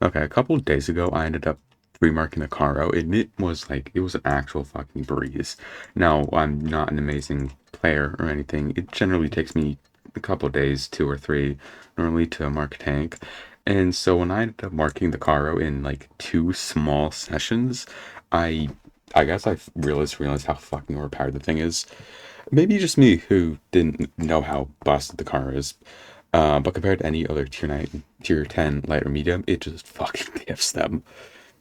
Okay, a couple of days ago, I ended up remarking a Carro, and it was an actual fucking breeze. Now, I'm not an amazing player or anything. It generally takes me a couple of days, two or three, normally to mark a tank. And so when I ended up marking the Carro in like two small sessions, I I guess I realized how fucking overpowered the thing is. Maybe just me who didn't know how busted the car is. But compared to any other tier 9, tier 10 light or medium, it just fucking gifts them.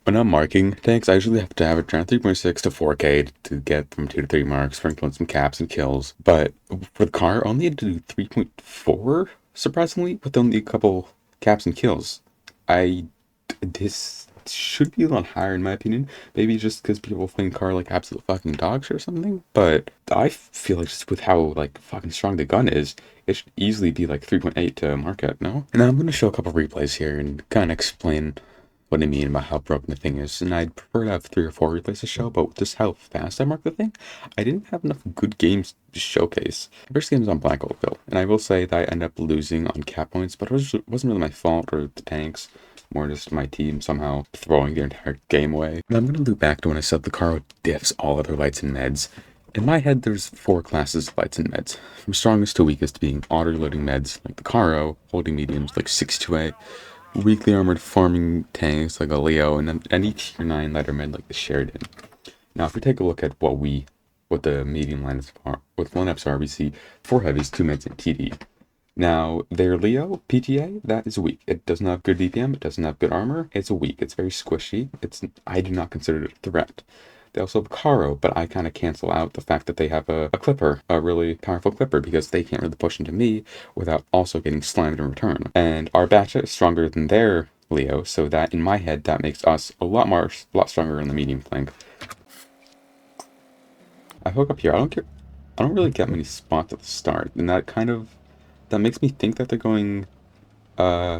When I'm marking tanks, I usually have to average around 3.6 to 4k to get from 2 to 3 marks, sprinkling some caps and kills. But for the car, I only had to do 3.4, surprisingly, with only a couple caps and kills. I this should be a lot higher in my opinion. Maybe just because people think car like absolute fucking dog shit or something. But I feel like just with how like fucking strong the gun is, it should easily be like 3.8 to market, no? And I'm gonna show a couple replays here and kind of explain what I mean about how broken the thing is. And I'd prefer to have 3 or 4 replays to show, but with just how fast I marked the thing, I didn't have enough good games to showcase. The first game was on Black Oakville, and I will say that I ended up losing on cap points, but wasn't really my fault or the tanks, more just my team somehow throwing the entire game away. And I'm gonna loop back to when I said the Carro diffs all other lights and meds. In my head, there's 4 classes of lights and meds, from strongest to weakest being auto-reloading meds like the Carro, holding mediums like 6-2A, weakly armored farming tanks like a Leo, and then any tier 9 lighter med like the Sheridan. Now, if we take a look at what the medium lineups are, with lineups are, we see 4 heavies, 2 mids, and TD. Now, their Leo PTA, that is weak. It doesn't have good DPM, it doesn't have good armor, it's weak, it's very squishy, I do not consider it a threat. They also have Carro, but I kind of cancel out the fact that they have a clipper, a really powerful clipper, because they can't really push into me without also getting slammed in return. And our Batcha is stronger than their Leo, so that in my head, that makes us a lot stronger in the medium flank. I hook up here. I don't really get many spots at the start, and that makes me think that they're going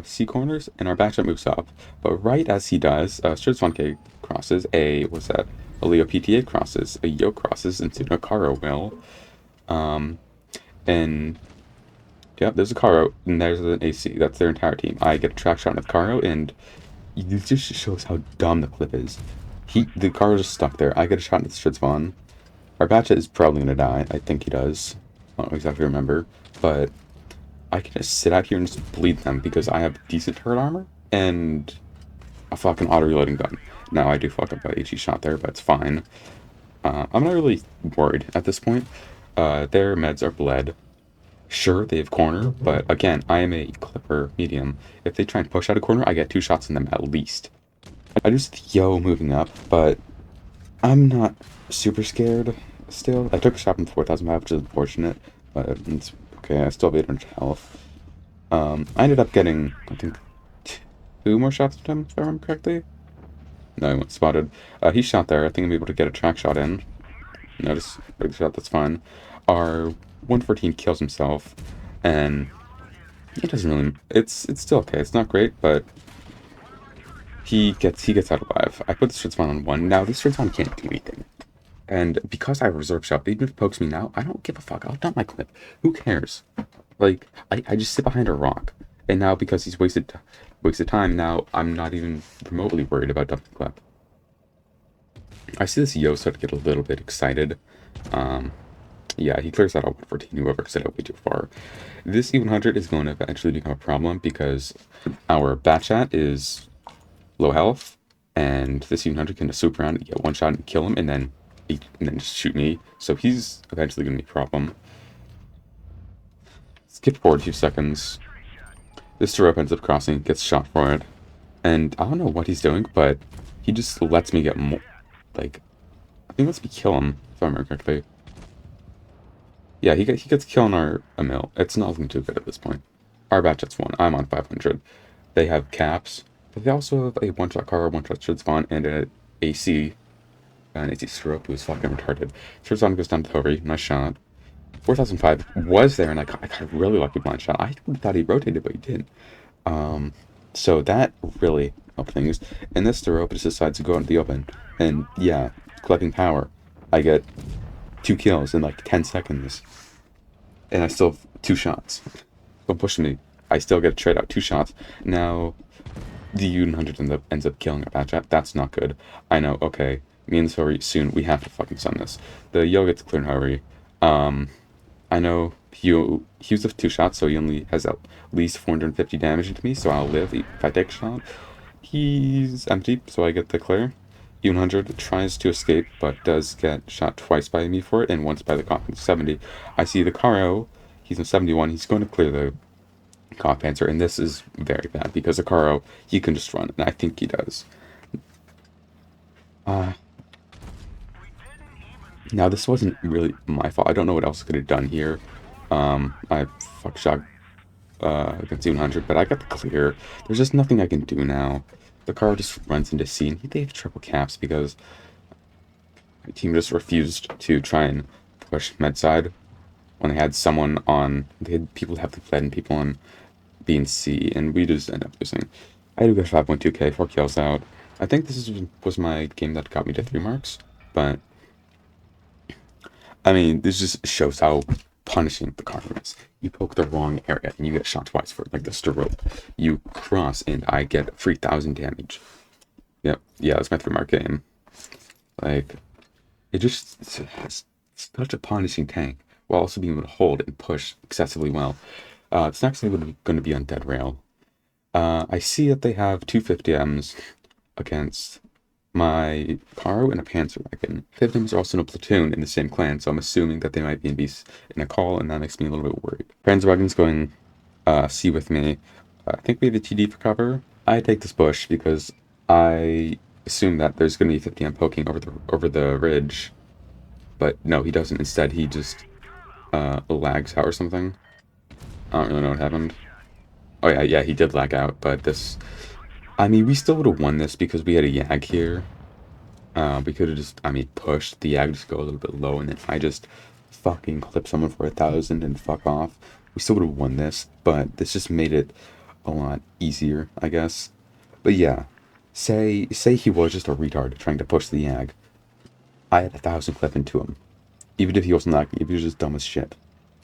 C corners, and our backshot moves up. But right as he does, Sturz 1K crosses, what's that? A Leo PTA crosses, a Yo crosses, and soon a Caro will. Um, and yeah, there's a Caro, and there's an AC. That's their entire team. I get a track shot with Caro, and it just shows how dumb the clip is. The Caro's just stuck there. I get a shot into Sturz Von. Our Batchet is probably gonna die. I think he does. I don't exactly remember, but I can just sit out here and just bleed them because I have decent turret armor and a fucking auto-reloading gun. Now, I do fuck up a HE shot there, but it's fine. I'm not really worried at this point. Their meds are bled. Sure, they have corner, but again, I am a clipper medium. If they try and push out a corner, I get 2 shots in them at least. I just Yo moving up, but I'm not super scared still. I took a shot from 4,005, which is unfortunate, but it's okay. I still have 800 health. I ended up getting, I think, 2 more shots at him, if I remember correctly. No, he went spotted. He shot there. I think I'm able to get a track shot in. Notice, break the shot, that's fine. Our 114 kills himself, and it doesn't really, it's still okay. It's not great, but he gets out alive. I put the Stritz on 1. Now, this Stritz can't do anything. And because I have a reserve shot, even if it pokes me now, I don't give a fuck. I'll dump my clip. Who cares? Like, I just sit behind a rock. And now because he's wasted time, now I'm not even remotely worried about dumping clip. I see this Yo start to get a little bit excited. Yeah, he clears out all 114, whoever set it way too far. This E100 is going to eventually become a problem because our Batchat is low health, and this E100 can just swoop around and get one shot and kill him, and then just shoot me. So he's eventually going to be a problem. Skip forward a few seconds. This Tarop ends up crossing, gets shot for it. And I don't know what he's doing, but he just lets me get more. Like, I think he lets me kill him, if I remember correctly. Yeah, he gets killed on our Emil. It's not looking too good at this point. Our Batchet's 1. I'm on 500. They have caps, but they also have a one-shot Carro, one-shot Shidspawn, and an AC. An AC Stroke, who is fucking retarded. Shidspawn goes down to Hovey. Nice shot. 4005 was there, and I got a really lucky blind shot. I thought he rotated, but he didn't. So that really helped things. And this Thorope just decides to go into the open. And yeah, collecting power. I get 2 kills in like 10 seconds. And I still have 2 shots. Don't push me. I still get to trade out 2 shots. Now, The U-100 ends up killing a Batchat. That's not good. I know, okay. Me and Sorry, soon, we have to fucking stun this. The Yo gets clear in hurry. I know he was with 2 shots, so he only has at least 450 damage into me, so I'll live if I take a shot. He's empty, so I get the clear. U-100 tries to escape, but does get shot twice by me for it, and once by the 70. I see the Carro, he's in 71, he's going to clear the Panzer, and this is very bad, because the Carro, he can just run, and I think he does. Now, this wasn't really my fault. I don't know what else I could have done here. I fuck shot against 100, but I got the clear. There's just nothing I can do now. The car just runs into C, and they have triple caps because my team just refused to try and push med side when they had someone on. They had people have the fled and people on B and C, and we just end up losing. I do get 5.2k, 4 kills out. I think was my game that got me to 3 marks, but I mean, this just shows how punishing the Carro is. You poke the wrong area and you get shot twice for it, like the stroke. You cross and I get 3,000 damage. Yep, yeah, that's my 3 mark game. Like, it's such a punishing tank while also being able to hold and push excessively well. It's next going to be on Dead Rail. I see that they have 250Ms against my Carro and a Panzer Wagon. 50Ms are also in a platoon in the same clan, so I'm assuming that they might be in a call, and that makes me a little bit worried. Panzer Wagon's going C with me. I think we have a TD for cover. I take this bush because I assume that there's going to be 50M poking over the ridge, but no, he doesn't. Instead, he just lags out or something. I don't really know what happened. Oh yeah, he did lag out, but this... I mean, we still would have won this because we had a Yag here. We could have just, pushed the Yag, just go a little bit low, and then I just fucking clip someone for 1,000 and fuck off. We still would have won this, but this just made it a lot easier, I guess. But yeah, say he was just a retard trying to push the Yag. I had 1,000 clip into him. Even if he wasn't lagging, if he was just dumb as shit.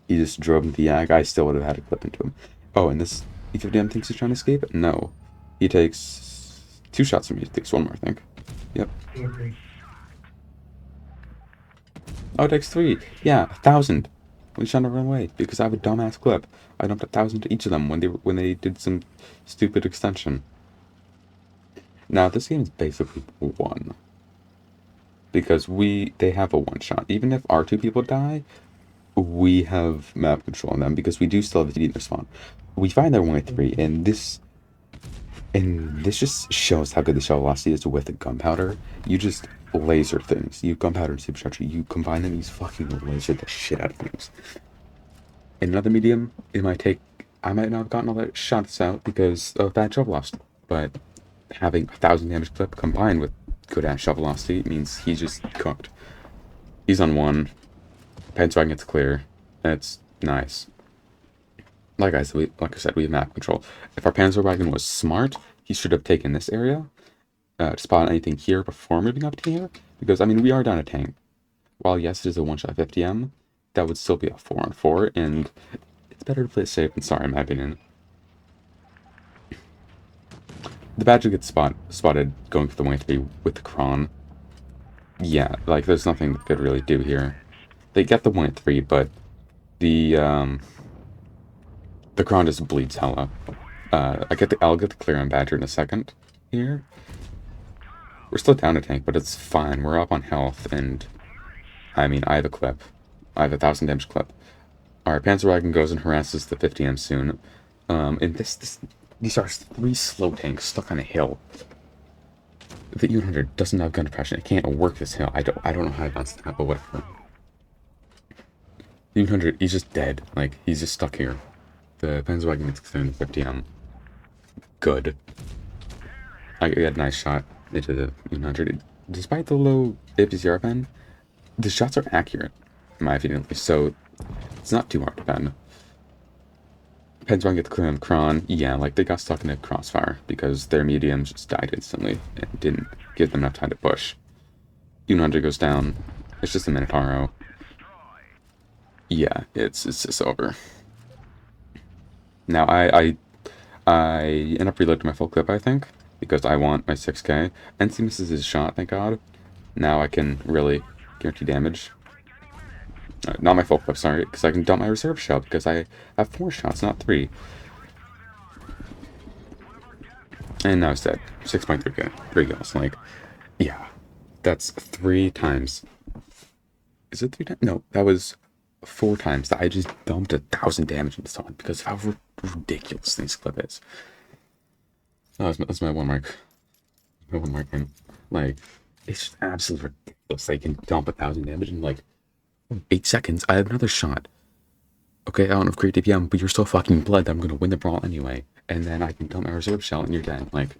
He just drove into the Yag, I still would have had a clip into him. Oh, and this E50M thinks he's trying to escape? No. He takes 2 shots from me. He takes 1 more, I think. Yep. Oh, it takes 3. Yeah, 1,000. We shot to run away because I have a dumbass clip. I dumped 1,000 to each of them when they did some stupid extension. Now this game is basically won because they have a 1-shot. Even if our 2 people die, we have map control on them because we do still have a TD in their spawn. We find their 1-3, and this just shows how good the shell velocity is with the gunpowder. You just laser things. You gunpowder and supercharger. You combine them, you fucking laser the shit out of things. In another medium, I might not have gotten all that shots out because of bad shell velocity. But having 1,000 damage clip combined with good ass shell velocity means he's just cooked. He's on 1. Panzer Wagon gets clear. That's nice. Like I said, we have map control. If our Panzer Wagon was smart, he should have taken this area to spot anything here before moving up to here. Because, we are down a tank. While, yes, it is a 1-shot 50M, that would still be a 4-on-4, and it's better to play it safe than sorry, in my opinion. The Badger gets spotted going for the 1-3 with the Kron. Yeah, there's nothing they could really do here. They get the 1-3, but the Kron just bleeds hella. I'll get the clear on Badger in a second here. We're still down a tank, but it's fine. We're up on health, and I have a clip. I have 1,000 damage clip. Alright, Panzer Wagon goes and harasses the 50M soon. And these are 3 slow tanks stuck on a hill. The U-100 doesn't have gun depression. It can't work this hill. I don't know how to bounce that, but whatever. The U-100, he's just dead. He's just stuck here. The Panzer Wagon gets clear in the 50M. Good. I got a nice shot into the U-100. Despite the low APCR pen, the shots are accurate, in my opinion. So, it's not too hard to pen. Panzer Wagon gets clear on Kron. Yeah, they got stuck in a crossfire because their mediums just died instantly and didn't give them enough time to push. U-100 goes down. It's just a Minotauro. Yeah, it's just over. Now, I end up reloading my full clip, I think. because I want my 6k. NC misses his shot, thank God. Now I can really guarantee damage. Not my full clip, sorry, because I can dump my reserve shell because I have 4 shots, not 3. And now it's dead. 6.3k. 3 kills. Like, yeah. That's 3 times. Is it 3 times? No, that was 4 times that I just dumped 1,000 damage into someone because of how ridiculous this clip is. Oh, that's my 1 mark. My 1 mark game. Like, it's just absolutely ridiculous. They can dump 1,000 damage in like 8 seconds. I have another shot. Okay, I don't have great DPM, but you're still fucking blood. I'm gonna win the brawl anyway. And then I can dump my reserve shell and you're dead. Like,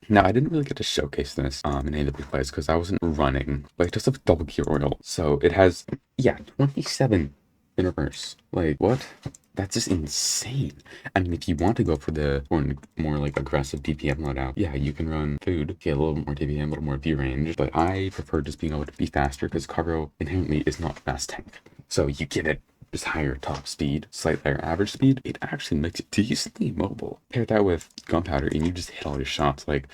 now I didn't really get to showcase this in any of the big plays because I wasn't running. Like, just a double gear oil. So it has, yeah, 27 in reverse. Like, what? That's just insane. I mean, if you want to go for the more like aggressive DPM loadout, yeah, you can run food, get a little bit more DPM, a little more V range. But I prefer just being able to be faster because Carro inherently is not fast tank. So you get it. Just higher top speed, slightly higher average speed, it actually makes it decently mobile. Pair that with gunpowder and you just hit all your shots. Like,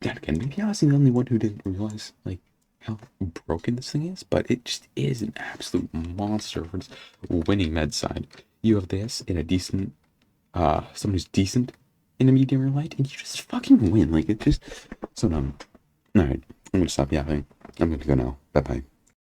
then again, maybe I was the only one who didn't realize like how broken this thing is, but it just is an absolute monster for just winning med side. You have this in a decent, someone who's decent in a medium or light, and you just fucking win. Like, it's just so dumb. Alright, I'm gonna stop yapping. I'm gonna go now. Bye bye.